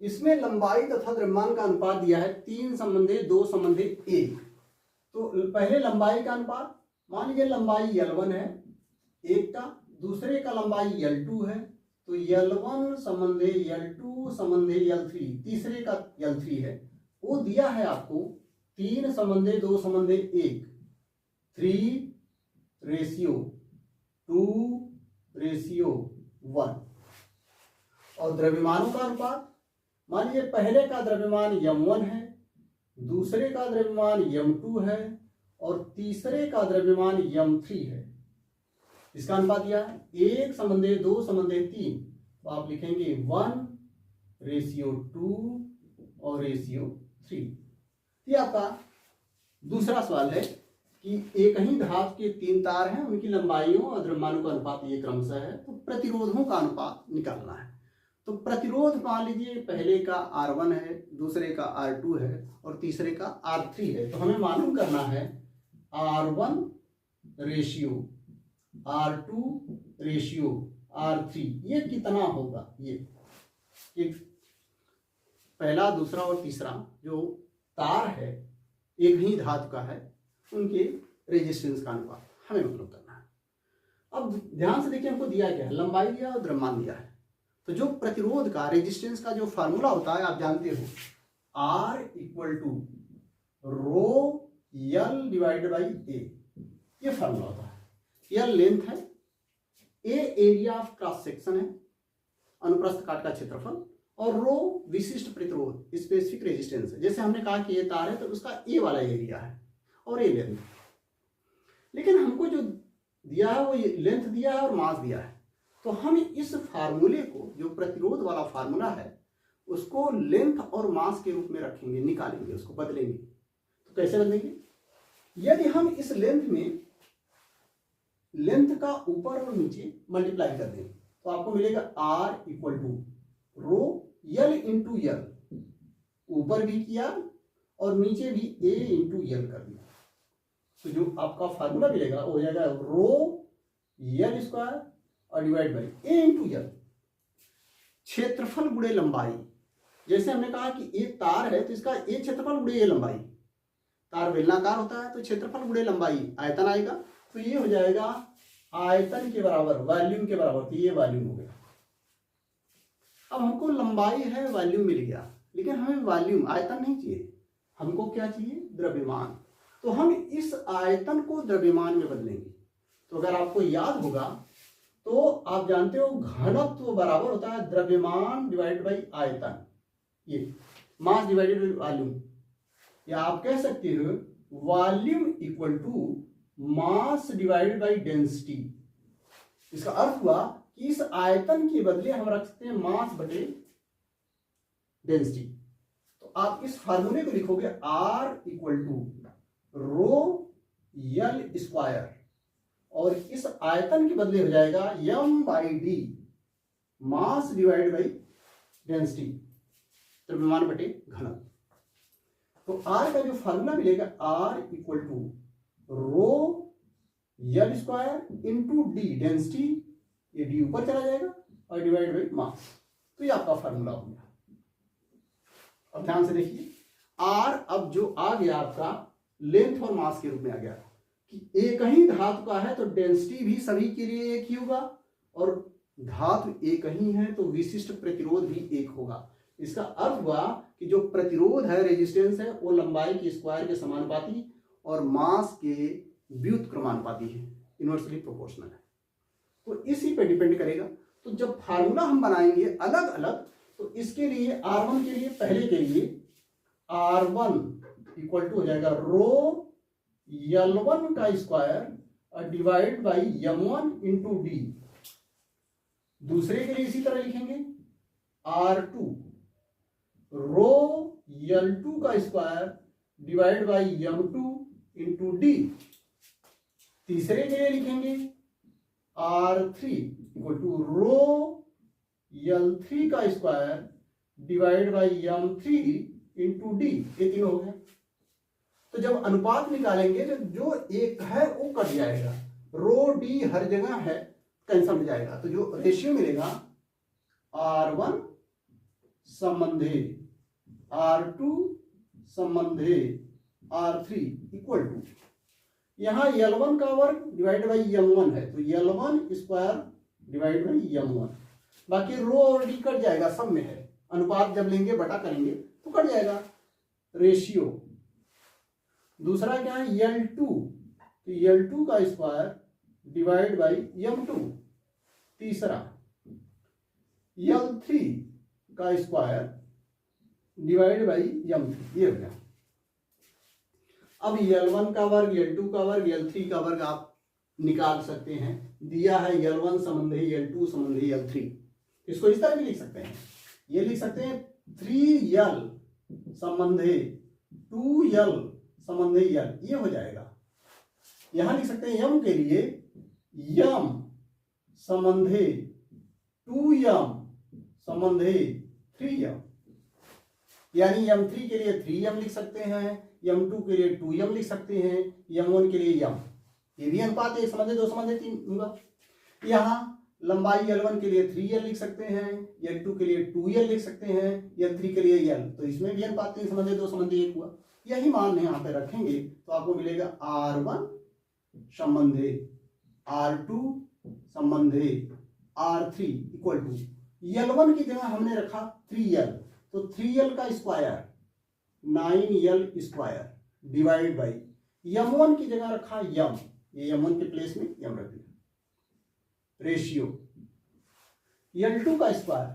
इसमें लंबाई तथा द्रव्यमान का अनुपात दिया है 3:2:1। तो पहले लंबाई का अनुपात, मान लीजिए लंबाई L1 है एक का, दूसरे का लंबाई L2 है, तो L1:L2:L3, तीसरे का L3 है, वो दिया है आपको 3:2:1, 3:2:1। और द्रव्यमानों का अनुपात, मान लीजिए पहले का द्रव्यमान m1 है, दूसरे का द्रव्यमान m2 है और तीसरे का द्रव्यमान m3 है। इसका अनुपात दिया है 1:2:3, तो आप लिखेंगे 1:2 और 3। ये आपका दूसरा सवाल है कि एक ही धातु के 3 तार हैं, उनकी लंबाइयों और द्रव्यमानों का अनुपात ये क्रमशः है, तो प्रतिरोधों का अनुपात निकालना है। तो प्रतिरोध मान लीजिए पहले का R1 है, दूसरे का R2 है और तीसरे का R3 है। तो हमें मालूम करना है R1:R2:R3 ये कितना होगा। ये पहला, दूसरा और तीसरा जो तार है एक ही धातु का है, उनके रेजिस्टेंस का अनुपात हमें मतलब करना है। अब ध्यान से देखिए, हमको दिया क्या है, लंबाई दिया और द्रव्यमान दिया है। तो जो प्रतिरोध का, रेजिस्टेंस का जो फार्मूला होता है आप जानते हो, R = ρL/A, ये फार्मूला होता है। L लेंथ है, A area of cross section है, अनुप्रस्थ काट का क्षेत्रफल, और रो विशिष्ट प्रतिरोध, स्पेसिफिक रेजिस्टेंस है। जैसे हमने कहा कि ये तार है तो उसका A वाला एरिया है और A लेंथ। लेकिन हमको जो दिया है वो लेंथ दिया है और मास दिया है, तो हम इस फार्मूले को, जो प्रतिरोध वाला फार्मूला है, उसको लेंथ और मास के रूप में रखेंगे, निकालेंगे, उसको बदलेंगे। तो कैसे बदलेंगे? यदि हम इस लेंथ में लेंथ का ऊपर और नीचे मल्टीप्लाई कर दें तो आपको मिलेगा R = ρL × L, ऊपर भी किया और नीचे भी A × L कर दिया। तो जो आपका फार्मूला मिलेगा वो हो जाएगा ρL² और डिवाइड बाई A × L। क्षेत्रफल गुणे लंबाई, जैसे हमने कहा कि एक तार है तो इसका A क्षेत्रफल गुणे A लंबाई, तार बेलनाकार होता है तो क्षेत्रफल गुणे लंबाई आयतन आएगा, तो ये हो जाएगा आयतन के बराबर, वॉल्यूम के बराबर, तो ये वॉल्यूम हो गया। अब हमको लंबाई है, वॉल्यूम मिल गया, लेकिन हमें वॉल्यूम, आयतन नहीं चाहिए, हमको क्या चाहिए, द्रव्यमान। तो हम इस आयतन को द्रव्यमान में बदलेंगे। तो अगर आपको याद होगा तो आप जानते हो घनत्व बराबर होता है द्रव्यमान डिवाइड बाई आयतन, ये मास डिवाइडेड बाई वॉल्यूम, या आप कह सकते हो volume = mass divided by density. इसका अर्थ हुआ कि इस आयतन के बदले हम रख सकते हैं मास बटे डेंसिटी। तो आप इस फार्मूले को लिखोगे R = ρL², और इस आयतन के बदले हो जाएगा m/d, mass divide by density, द्रव्यमान बटे घनत्व। तो R का जो फार्मूला मिलेगा R = ρL² × d, डेंसिटी, ये d ऊपर चला जाएगा और डिवाइड बाई मास। तो ये आपका फार्मूला हो गया। अब ध्यान से देखिए, R अब जो आ गया आपका लेंथ और मास के रूप में आ गया कि एक ही धातु का है तो डेंसिटी भी सभी के लिए एक ही होगा, और धातु एक ही है तो विशिष्ट प्रतिरोध भी एक होगा। इसका अर्थ हुआ कि जो प्रतिरोध है, रेजिस्टेंस है, वो लंबाई के स्क्वायर के समानुपाती और मास के व्युत्क्रमानुपाती है, इनवर्सली प्रोपोर्शनल है। तो इसी पे डिपेंड करेगा। तो जब फार्मूला हम बनाएंगे अलग अलग, तो इसके लिए R1 के लिए, पहले के लिए R1 = हो जाएगा ρL1² divide by m1 × d। दूसरे के लिए इसी तरह लिखेंगे R2 ρL2² divide by m2 × d। तीसरे के लिए लिखेंगे R3 = ρL3² divide by m3 × d। ये तीनों हो गया। तो जब अनुपात निकालेंगे तो जो एक है वो कट जाएगा, ρd हर जगह है, कैंसल हो जाएगा। तो जो रेशियो मिलेगा R1 संबंधे R2 संबंधे R3 equal to, यहाँ L1 का वर्ग डिवाइड बाई M1 है, तो L1 square divide by M1, बाकी रो और डी कट जाएगा, सब में है, अनुपात जब लेंगे बटा करेंगे तो कट जाएगा। रेशियो दूसरा क्या है L2, तो L2 का स्क्वायर डिवाइड बाई M2, तीसरा L3 का स्क्वायर डिवाइड बाई M3, ये हो गया। अब L1 का वर्ग, L2 का वर्ग, L3 का वर्ग आप निकाल सकते हैं, दिया है L1 संबंधी L2 संबंधी L3, इसको इस तरह भी लिख सकते हैं, ये लिख सकते हैं 3L संबंधी 2L संबंधी L, ये हो जाएगा। यहां लिख सकते हैं M के लिए M संबंधी 2M संबंधी 3M, यानी M3 के लिए 3M लिख सकते हैं, M2 के लिए 2M लिख सकते हैं, M1 के लिए M, ये भी अनुपात एक संबंधी दो संबंधी तीन होगा। यहाँ लंबाई L1 के लिए 3L लिख सकते हैं, L2 के लिए 2L लिख सकते हैं, L3 के लिए L, तो इसमें भी अनुपात तीन संबंधी दो संबंधी एक हुआ। यही मान यहाँ पे रखेंगे तो आपको मिलेगा R1 संबंधी R2 संबंधी R3 इक्वल टू, L1 की जगह हमने रखा 3L, तो 3L का square 9L square divide by M1 की जगह रखा M, ये M1 के प्लेस में M रख दिया। रेशियो L2 का स्क्वायर,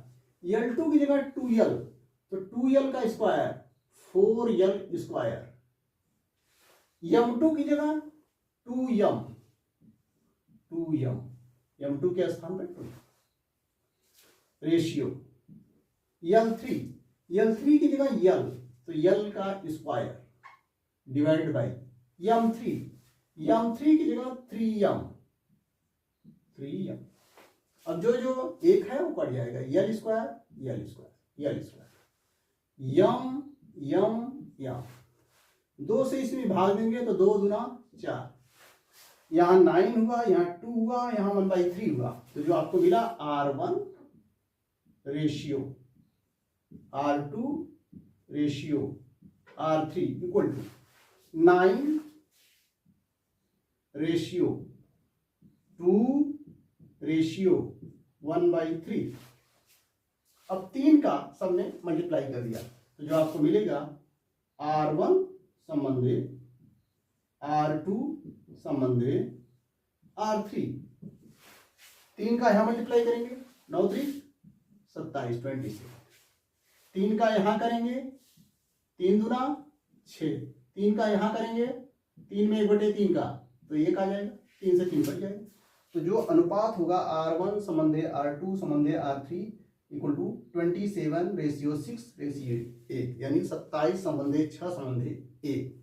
L2 की जगह 2L, तो 2L का स्क्वायर 4L स्क्वायर, M2 की जगह 2M, M2 के स्थान पर 2। रेशियो L3 की जगह L, तो L का स्क्वायर डिवाइड बाई M3 की जगह 3M, अब जो एक है वो कट जाएगा, L स्क्वायर, M, दो से इसमें भाग देंगे तो 2 दूना 4, यहाँ 9 हुआ, यहाँ 2 हुआ, यहाँ 1/3 हुआ, तो जो आपको मिला R1 ratio R2 ratio R3 equal to 9 ratio 2 ratio 1/3। अब 3 का सब में मल्टीप्लाई कर दिया, तो जो आपको मिलेगा R1 संबंधी R2 संबंधी R3, 3 का यहां मल्टीप्लाई करेंगे, 9 3 27 26, 3 का यहां करेंगे 3 दूना 6, 3 का यहां करेंगे 3 में 1/3 का, तो 1 आ जाएगा, 3 से 3 बच जाएगा। तो जो अनुपात होगा R1 संबंधी R2 संबंधी R3 इक्वल टू 27/6/8, यानी 27 संबंधी 6 संबंधी 1।